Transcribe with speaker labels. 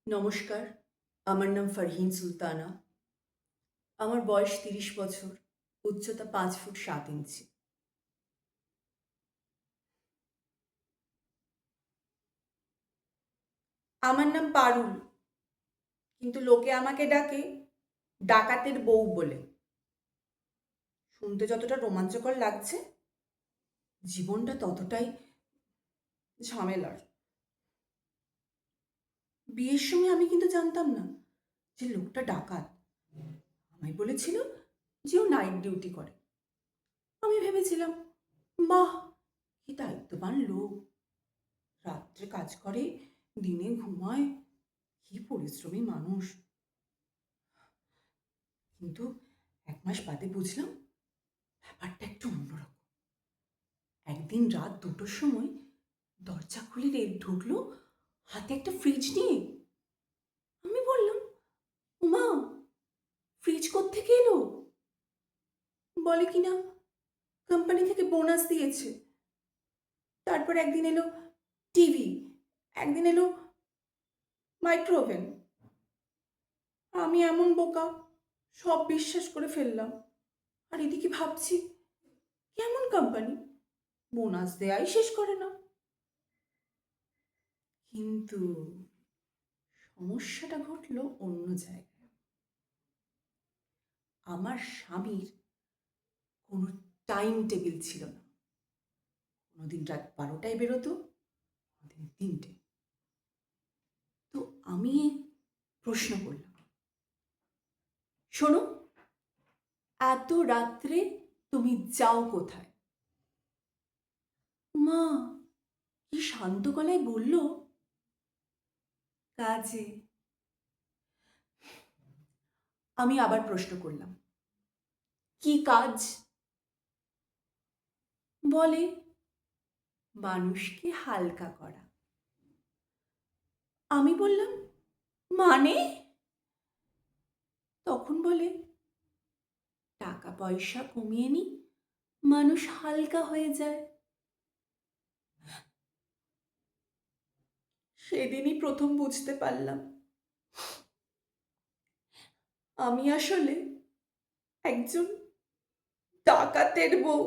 Speaker 1: নমস্কার, আমার নাম ফারহিন সুলতানা। আমার বয়স ৩০ বছর, উচ্চতা ৫ ফুট ৭ ইঞ্চি। আমার নাম পারুল, কিন্তু লোকে আমাকে ডাকে ডাকাতের বউ বলে। শুনতে যতটা রোমাঞ্চকর লাগছে, জীবনটা ততটাই ঝামেলার। বিয়ের সময় আমি কিন্তু জানতাম না যে লোকটা ডাকাত। আমায় বলেছিল যে ও নাইট ডিউটি করে। আমি ভেবেছিলাম, বাহ, কি দায়িত্ববান লোক, রাত্রে কাজ করে, দিনে ঘুমায়, কি পরিশ্রমী মানুষ। কিন্তু ১ মাস বাদে বুঝলাম ব্যাপারটা একটু অন্যরকম। একদিন রাত ২টোর সময় দরজা খুলে ঢুকলো হাতে একটা ফ্রিজ নিয়ে। আমি বললাম, ওমা, ফ্রিজ কোত্থেকে এলো? বলে কিনা কোম্পানি থেকে বোনাস দিয়েছে। তারপর একদিন এলো টিভি, একদিন এলো মাইক্রো ওভেন। আমি এমন বোকা, সব বিশ্বাস করে ফেললাম। আর এদিকে ভাবছি, কেমন কোম্পানি, বোনাস দেয়াই শেষ করে না। কিন্তু সমস্যাটা ঘটল অন্য জায়গায়। আমার স্বামীর কোনো টাইম টেবিল ছিল না। কোনোদিন রাত ১২টায় বেরোতো, কোনোদিন ৩টে। তো আমি প্রশ্ন করলাম, শোনো, এত রাত্রে তুমি যাও কোথায়? মা কি শান্ত গলায় বলল, কাজে। আমি আবার প্রশ্ন করলাম, কি কাজ? বলে, মানুষকে হালকা করা। আমি বললাম, মানে? তখন বলে, টাকা পয়সা কমিয়ে নি, মানুষ হালকা হয়ে যায়। সেদিনই প্রথম বুঝতে পারলাম আমি আসলে একজন ডাকাতের বউ।